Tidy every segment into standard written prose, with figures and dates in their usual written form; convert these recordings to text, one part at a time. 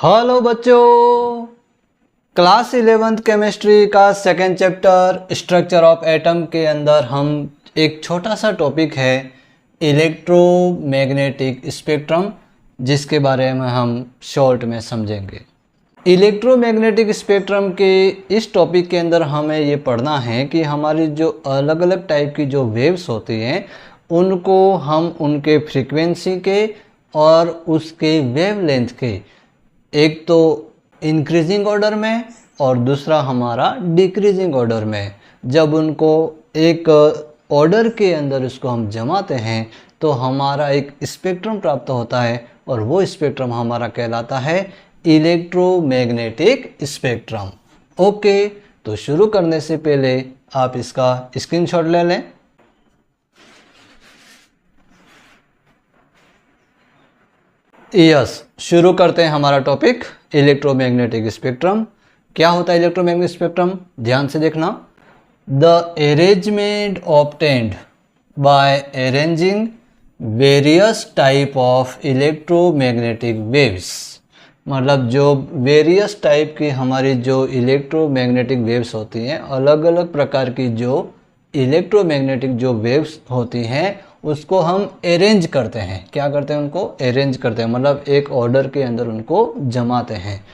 Hello बच्चों, class 11th chemistry का second chapter structure of atom के अंदर हम एक छोटा सा टॉपिक है इलेक्ट्रोमैग्नेटिक स्पेक्ट्रम, जिसके बारे में हम शॉर्ट में समझेंगे। इलेक्ट्रोमैग्नेटिक स्पेक्ट्रम के इस टॉपिक के अंदर हमें ये पढ़ना है कि हमारी जो अलग अलग टाइप की जो वेव्स होती हैं उनको हम उनके फ्रीक्वेंसी के और उसके वेवलेंथ के एक तो इंक्रीजिंग ऑर्डर में और दूसरा हमारा डिक्रीजिंग ऑर्डर में, जब उनको एक ऑर्डर के अंदर इसको हम जमाते हैं तो हमारा एक स्पेक्ट्रम प्राप्त होता है और वो स्पेक्ट्रम हमारा कहलाता है इलेक्ट्रोमैग्नेटिक स्पेक्ट्रम। ओके, तो शुरू करने से पहले आप इसका स्क्रीनशॉट ले लें। शुरू करते हैं हमारा टॉपिक इलेक्ट्रोमैग्नेटिक स्पेक्ट्रम। क्या होता है इलेक्ट्रोमैग्नेटिक स्पेक्ट्रम? ध्यान से देखना। The arrangement obtained by arranging various type of electromagnetic waves, मतलब जो वेरियस टाइप की हमारी जो इलेक्ट्रोमैग्नेटिक वेव्स होती हैं, अलग अलग प्रकार की जो इलेक्ट्रोमैग्नेटिक जो वेव्स होती हैं उसको हम अरेंज करते हैं। क्या करते हैं? उनको अरेंज करते हैं, मतलब एक ऑर्डर के अंदर उनको जमाते हैं।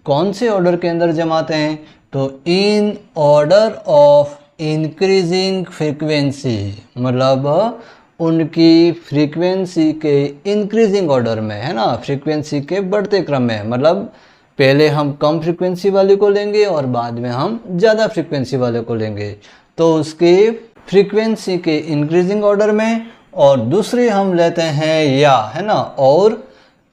कौन से ऑर्डर के अंदर जमाते हैं? तो in order of increasing frequency, मतलब उनकी फ्रीक्वेंसी के इंक्रीजिंग ऑर्डर में, है ना, फ्रीक्वेंसी के बढ़ते क्रम में। मतलब पहले हम कम फ्रीक्वेंसी वाले को लेंगे और बाद में हम ज़्यादा फ्रीक्वेंसी वाले को लेंगे, तो उसके फ्रीक्वेंसी के इंक्रीजिंग ऑर्डर में। और दूसरी हम लेते हैं या, है ना, और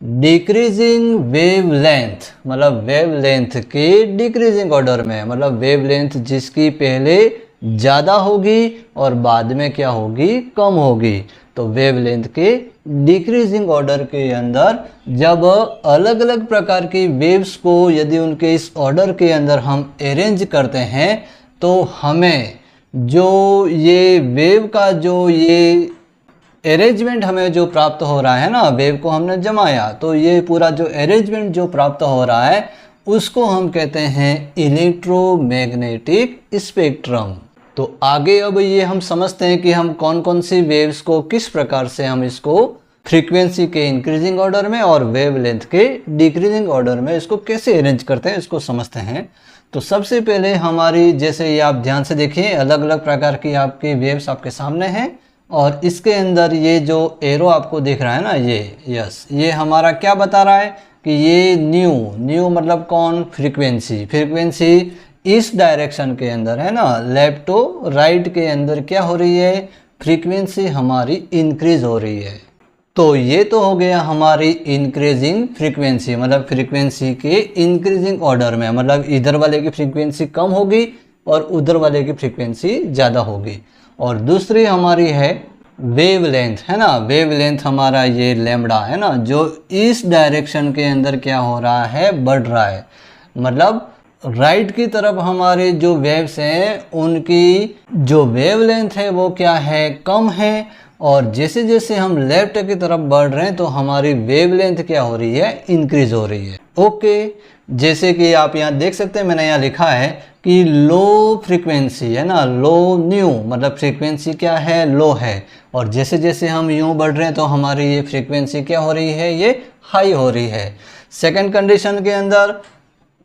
डिक्रीजिंग वेवलेंथ, मतलब वेवलेंथ के डिक्रीजिंग ऑर्डर में, मतलब वेवलेंथ जिसकी पहले ज़्यादा होगी और बाद में क्या होगी? कम होगी। तो वेवलेंथ के डिक्रीजिंग ऑर्डर के अंदर जब अलग अलग प्रकार की वेव्स को यदि उनके इस ऑर्डर के अंदर हम अरेंज करते हैं तो हमें जो ये वेव का जो ये अरेंजमेंट हमें जो प्राप्त हो रहा है ना, वेव को हमने जमाया तो ये पूरा जो अरेंजमेंट जो प्राप्त हो रहा है उसको हम कहते हैं इलेक्ट्रोमैग्नेटिक स्पेक्ट्रम। तो आगे अब ये हम समझते हैं कि हम कौन कौन सी वेव्स को किस प्रकार से हम इसको फ्रीक्वेंसी के इंक्रीजिंग ऑर्डर में और वेवलेंथ के डिक्रीजिंग ऑर्डर में इसको कैसे अरेंज करते हैं, इसको समझते हैं। तो सबसे पहले हमारी, जैसे ये आप ध्यान से देखिए, अलग अलग प्रकार की आपकी वेव्स आपके सामने हैं और इसके अंदर ये जो एरो आपको दिख रहा है ना, ये हमारा क्या बता रहा है कि ये न्यू मतलब कौन? फ्रीक्वेंसी इस डायरेक्शन के अंदर, है ना, लेफ्ट टू राइट के अंदर क्या हो रही है? फ्रीक्वेंसी हमारी इंक्रीज हो रही है। तो ये तो हो गया हमारी इंक्रीजिंग फ्रीक्वेंसी, मतलब फ्रीक्वेंसी के इंक्रीजिंग ऑर्डर में, मतलब इधर वाले की फ्रीक्वेंसी कम होगी और उधर वाले की फ्रीक्वेंसी ज़्यादा होगी। और दूसरी हमारी है वेवलेंथ, है ना, वेवलेंथ हमारा ये लैम्बडा, है ना, जो इस डायरेक्शन के अंदर क्या हो रहा है? बढ़ रहा है। मतलब राइट की तरफ हमारे जो वेव्स हैं उनकी जो वेवलेंथ है वो क्या है? कम है। और जैसे जैसे हम लेफ्ट की तरफ बढ़ रहे हैं तो हमारी वेवलेंथ क्या हो रही है? इंक्रीज हो रही है। ओके, जैसे कि आप यहाँ देख सकते हैं, मैंने यहाँ लिखा है कि लो फ्रीक्वेंसी, है ना, लो न्यू, मतलब फ्रीक्वेंसी क्या है? लो है। और जैसे जैसे हम यूँ बढ़ रहे हैं तो हमारी ये फ्रीक्वेंसी क्या हो रही है? ये हाई हो रही है। सेकेंड कंडीशन के अंदर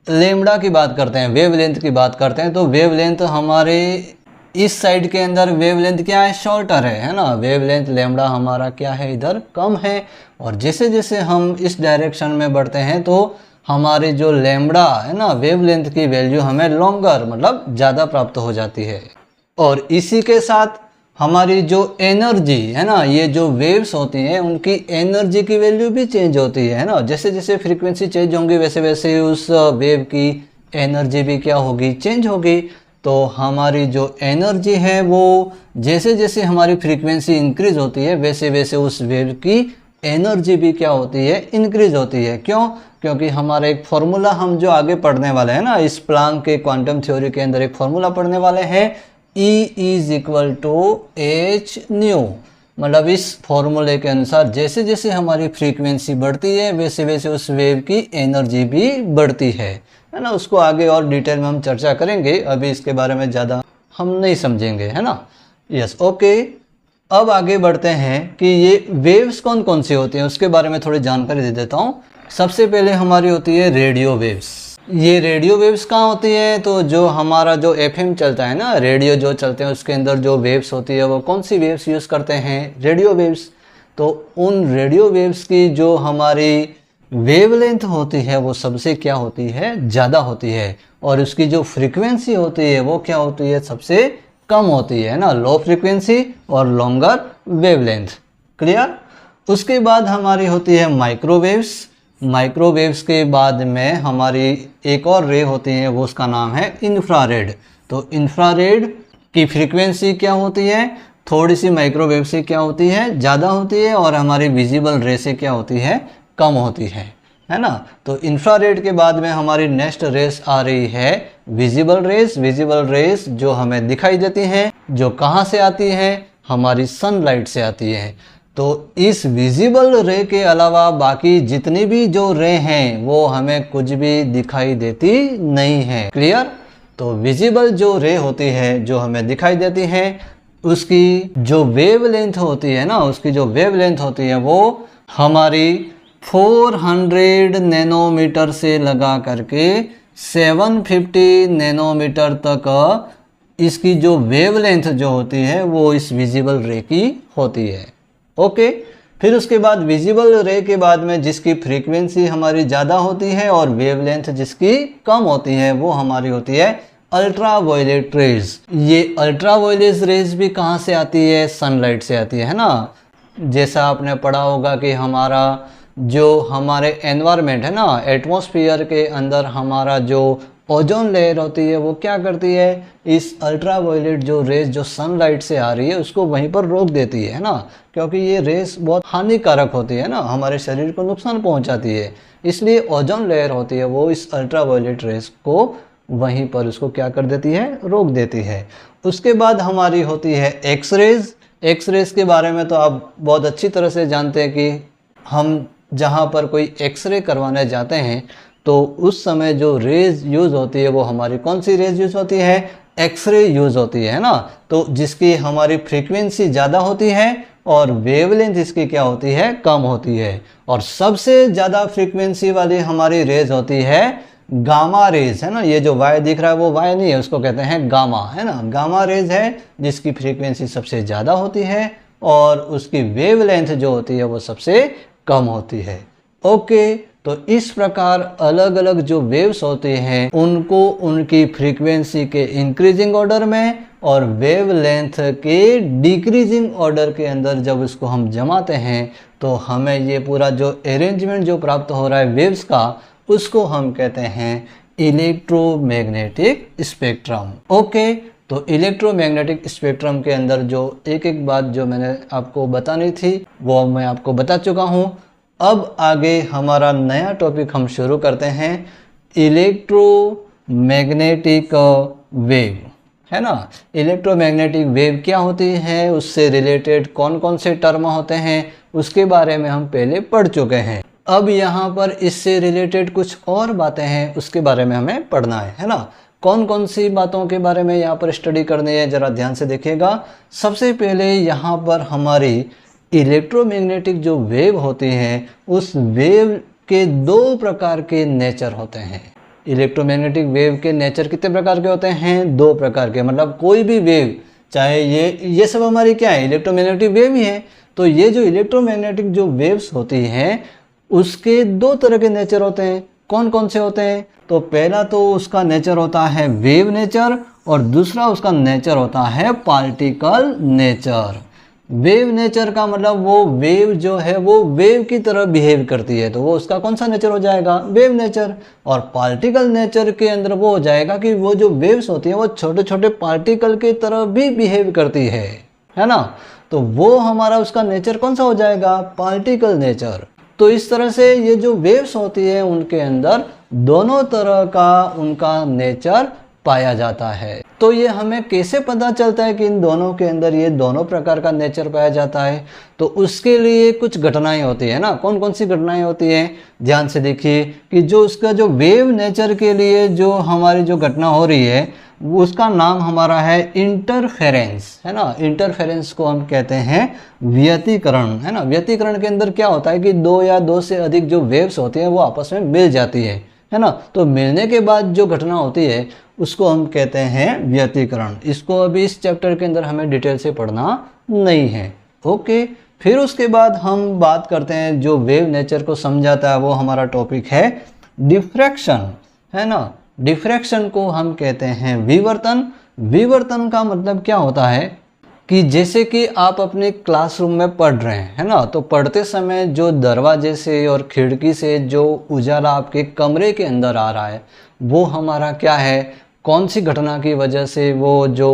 लैम्बडा की बात करते हैं, वेवलेंथ की बात करते हैं। तो वेवलेंथ हमारे इस साइड के अंदर वेवलेंथ क्या है? शॉर्टर है ना, वेवलेंथ लैम्बडा हमारा क्या है? इधर कम है। और जैसे जैसे हम इस डायरेक्शन में बढ़ते हैं तो हमारी जो लैम्बडा है ना, वेवलेंथ की वैल्यू हमें लॉन्गर, मतलब ज़्यादा प्राप्त हो जाती है। और इसी के साथ हमारी जो एनर्जी है ना, ये जो वेव्स होती हैं उनकी एनर्जी की वैल्यू भी चेंज होती है ना, जैसे जैसे फ्रीक्वेंसी चेंज होंगी वैसे वैसे उस वेव की एनर्जी भी क्या होगी? चेंज होगी। तो हमारी जो एनर्जी है वो जैसे जैसे हमारी फ्रीक्वेंसी इंक्रीज होती है वैसे वैसे उस वेव की एनर्जी भी क्या होती है? इंक्रीज होती है। क्यों? क्योंकि हमारा एक फॉर्मूला हम जो आगे पढ़ने वाले हैं ना, इस प्लांक के क्वांटम थ्योरी के अंदर एक फॉर्मूला पढ़ने वाले हैं, E = h न्यू। मतलब इस फॉर्मूले के अनुसार जैसे जैसे हमारी फ्रीक्वेंसी बढ़ती है वैसे वैसे उस वेव की एनर्जी भी बढ़ती है ना। उसको आगे और डिटेल में हम चर्चा करेंगे, अभी इसके बारे में ज़्यादा हम नहीं समझेंगे, है ना। Yes, okay. अब आगे बढ़ते हैं कि ये वेव्स कौन कौन सी होती हैं उसके बारे में थोड़ी जानकारी दे देता हूँ। सबसे पहले हमारी होती है रेडियो वेव्स। ये रेडियो वेव्स कहाँ होती है, तो जो हमारा जो एफएम चलता है ना, रेडियो जो चलते हैं उसके अंदर जो वेव्स होती है वो कौन सी वेव्स यूज़ करते हैं, रेडियो वेव्स। तो उन रेडियो वेव्स की जो हमारी वेवलेंथ होती है वो सबसे क्या होती है, ज़्यादा होती है, और उसकी जो फ्रीक्वेंसी होती है वो क्या होती है, सबसे कम होती है ना, लो फ्रीक्वेंसी और लॉन्गर वेवलेंथ। क्लियर। उसके बाद हमारी होती है माइक्रोवेव्स। माइक्रोवेव्स के बाद में हमारी एक और रे होती है, वो उसका नाम है इंफ्रारेड। तो इंफ्रारेड की फ्रीक्वेंसी क्या होती है, थोड़ी सी माइक्रोवेव से क्या होती है, ज़्यादा होती है, और हमारी विजिबल रे से क्या होती है, कम होती है ना। तो इंफ्रारेड के बाद में हमारी नेक्स्ट रेस आ रही है विजिबल रेस। विजिबल रेस जो हमें दिखाई देती हैं, जो कहाँ से आती है, हमारी सनलाइट से आती है। तो इस विजिबल रे के अलावा बाकी जितनी भी जो रे हैं वो हमें कुछ भी दिखाई देती नहीं है। क्लियर। तो विजिबल जो रे होती है जो हमें दिखाई देती है, उसकी जो वेवलेंथ होती है ना, उसकी जो वेवलेंथ होती है वो हमारी 400 नैनोमीटर से लगा करके 750 नैनोमीटर तक इसकी जो वेवलेंथ जो होती है वो इस विजिबल रे की होती है। ओके। फिर उसके बाद विजिबल रे के बाद में जिसकी फ्रीक्वेंसी हमारी ज़्यादा होती है और वेवलेंथ जिसकी कम होती है वो हमारी होती है अल्ट्रा वायलेट रेज। ये अल्ट्रा वायलेट रेज भी कहाँ से आती है, सनलाइट से आती है ना। जैसा आपने पढ़ा होगा कि हमारा जो हमारे एनवायरनमेंट है ना, एटमॉस्फेयर के अंदर हमारा जो ओजोन लेयर होती है वो क्या करती है, इस अल्ट्रा वायलेट जो रेस जो सनलाइट से आ रही है उसको वहीं पर रोक देती है ना, क्योंकि ये रेस बहुत हानिकारक होती है ना, हमारे शरीर को नुकसान पहुंचाती है। इसलिए ओजोन लेयर होती है वो इस अल्ट्रा वायलेट रेस को वहीं पर उसको क्या कर देती है, रोक देती है। उसके बाद हमारी होती है एक्स रेज। एक्स रेज के बारे में तो आप बहुत अच्छी तरह से जानते हैं कि हम जहाँ पर कोई एक्सरे करवाने जाते हैं तो उस समय जो रेज यूज़ होती है वो हमारी कौन सी रेज यूज़ होती है, एक्सरे यूज़ होती है ना। तो जिसकी हमारी फ्रीक्वेंसी ज़्यादा होती है और वेवलेंथ इसकी क्या होती है, कम होती है। और सबसे ज़्यादा फ्रीक्वेंसी वाली हमारी रेज होती है गामा रेज, है ना। ये जो वाई दिख रहा है वो वाई नहीं है, उसको कहते हैं गामा, है ना। गामा रेज है जिसकी फ्रीक्वेंसी सबसे ज़्यादा होती है और उसकी वेवलेंथ जो होती है वो सबसे कम होती है। ओके। तो इस प्रकार अलग अलग जो वेव्स होते हैं उनको उनकी फ्रीक्वेंसी के इंक्रीजिंग ऑर्डर में और वेवलेंथ के डिक्रीजिंग ऑर्डर के अंदर जब इसको हम जमाते हैं तो हमें ये पूरा जो अरेंजमेंट जो प्राप्त हो रहा है वेव्स का, उसको हम कहते हैं इलेक्ट्रोमैग्नेटिक स्पेक्ट्रम। ओके। तो इलेक्ट्रोमैग्नेटिक स्पेक्ट्रम के अंदर जो एक एक बात जो मैंने आपको बतानी थी वो मैं आपको बता चुका हूँ। अब आगे हमारा नया टॉपिक हम शुरू करते हैं, इलेक्ट्रोमैग्नेटिक वेव, है ना। इलेक्ट्रोमैग्नेटिक वेव क्या होती है, उससे रिलेटेड कौन कौन से टर्म होते हैं उसके बारे में हम पहले पढ़ चुके हैं। अब यहाँ पर इससे रिलेटेड कुछ और बातें हैं उसके बारे में हमें पढ़ना है ना। कौन कौन सी बातों के बारे में यहाँ पर स्टडी करनी है, ज़रा ध्यान से देखिएगा। सबसे पहले यहाँ पर हमारी इलेक्ट्रोमैग्नेटिक जो वेव होती हैं उस वेव के दो प्रकार के नेचर होते हैं। इलेक्ट्रोमैग्नेटिक वेव के नेचर कितने प्रकार के होते हैं, दो प्रकार के। मतलब कोई भी वेव, चाहे ये सब हमारी क्या है, इलेक्ट्रोमैग्नेटिक वेव ही है। तो ये जो इलेक्ट्रोमैग्नेटिक जो वेव्स होती हैं उसके दो तरह के नेचर होते हैं। कौन कौन से होते हैं, तो पहला तो उसका नेचर होता है वेव नेचर और दूसरा उसका नेचर होता है पार्टिकल नेचर। वेव नेचर का मतलब वो वेव जो है वो वेव की तरह बिहेव करती है, तो वो उसका कौन सा नेचर हो जाएगा, वेव नेचर। और पार्टिकल नेचर के अंदर वो हो जाएगा कि वो जो वेव्स होती हैं वो छोटे छोटे पार्टिकल की तरह भी बिहेव करती है ना। तो वो हमारा उसका नेचर कौन सा हो जाएगा, पार्टिकल नेचर। तो इस तरह से ये जो वेव्स होती है उनके अंदर दोनों तरह का उनका नेचर पाया जाता है। तो ये हमें कैसे पता चलता है कि इन दोनों के अंदर ये दोनों प्रकार का नेचर पाया जाता है? तो उसके लिए कुछ घटनाएं होती है ना। कौन कौन सी घटनाएं होती हैं? ध्यान से देखिए कि जो उसका जो वेव नेचर के लिए जो हमारी जो घटना हो रही है उसका नाम हमारा है इंटरफेरेंस, है ना। इंटरफेरेंस को हम कहते हैं व्यतिकरण, है ना। व्यतिकरण के अंदर क्या होता है कि दो या दो से अधिक जो वेव्स होती हैं वो आपस में मिल जाती है ना। तो मिलने के बाद जो घटना होती है उसको हम कहते हैं व्यतिकरण। इसको अभी इस चैप्टर के अंदर हमें डिटेल से पढ़ना नहीं है। ओके, फिर उसके बाद हम बात करते हैं जो वेव नेचर को समझाता है, वो हमारा टॉपिक है डिफ्रैक्शन, है ना। डिफ्रैक्शन को हम कहते हैं विवर्तन। विवर्तन का मतलब क्या होता है कि जैसे कि आप अपने क्लासरूम में पढ़ रहे हैं, है ना, तो पढ़ते समय जो दरवाजे से और खिड़की से जो उजाला आपके कमरे के अंदर आ रहा है वो हमारा क्या है, कौन सी घटना की वजह से वो जो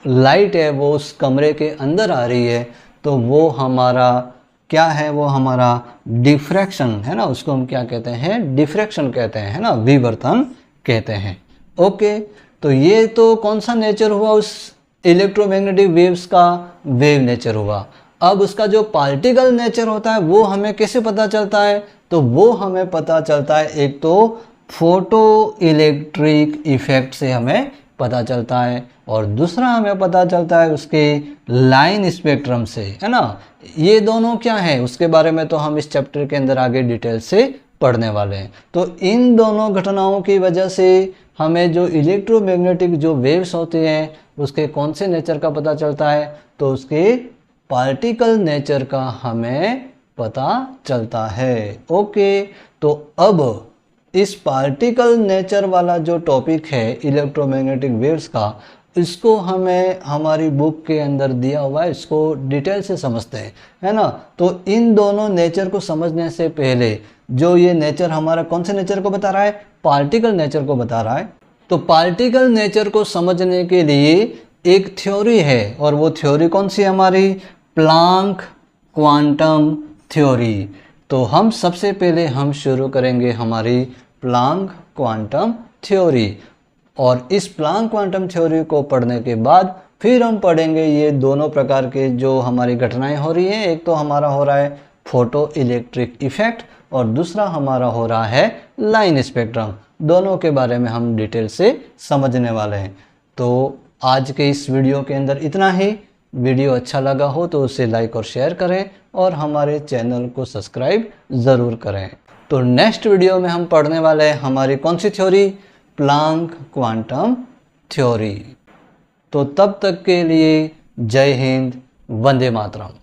लाइट है वो उस कमरे के अंदर आ रही है, तो वो हमारा क्या है, वो हमारा डिफ्रैक्शन, है ना। उसको हम क्या कहते हैं? डिफ्रैक्शन कहते हैं, है ना, विवर्तन कहते हैं। ओके, तो ये तो कौन सा नेचर हुआ उस इलेक्ट्रोमैग्नेटिक वेव्स का? वेव नेचर हुआ। अब उसका जो पार्टिकल नेचर होता है वो हमें कैसे पता चलता है? तो वो हमें पता चलता है एक तो फोटो इलेक्ट्रिक इफेक्ट से हमें पता चलता है, और दूसरा हमें पता चलता है उसके लाइन स्पेक्ट्रम से, है ना। ये दोनों क्या है उसके बारे में तो हम इस चैप्टर के अंदर आगे डिटेल से पढ़ने वाले हैं। तो इन दोनों घटनाओं की वजह से हमें जो इलेक्ट्रोमैग्नेटिक जो वेव्स होते हैं उसके कौन से नेचर का पता चलता है? तो उसके पार्टिकल नेचर का हमें पता चलता है। ओके, तो अब इस पार्टिकल नेचर वाला जो टॉपिक है इलेक्ट्रोमैग्नेटिक वेव्स का, इसको हमें हमारी बुक के अंदर दिया हुआ है, इसको डिटेल से समझते हैं, है ना। तो इन दोनों नेचर को समझने से पहले जो ये नेचर हमारा कौन से नेचर को बता रहा है? पार्टिकल नेचर को बता रहा है। तो पार्टिकल नेचर को समझने के लिए एक थ्योरी है, और वो थ्योरी कौन सी है हमारी? Planck quantum theory. तो हम सबसे पहले हम शुरू करेंगे हमारी प्लांक क्वांटम थ्योरी, और इस प्लांक क्वांटम थ्योरी को पढ़ने के बाद फिर हम पढ़ेंगे ये दोनों प्रकार के जो हमारी घटनाएं हो रही हैं। एक तो हमारा हो रहा है फोटो इलेक्ट्रिक इफेक्ट, और दूसरा हमारा हो रहा है लाइन स्पेक्ट्रम। दोनों के बारे में हम डिटेल से समझने वाले हैं। तो आज के इस वीडियो के अंदर इतना ही। वीडियो अच्छा लगा हो तो उसे लाइक और शेयर करें, और हमारे चैनल को सब्सक्राइब ज़रूर करें। तो नेक्स्ट वीडियो में हम पढ़ने वाले हैं हमारी कौन सी थ्योरी? Planck quantum theory. तो तब तक के लिए जय हिंद, वंदे मातरम।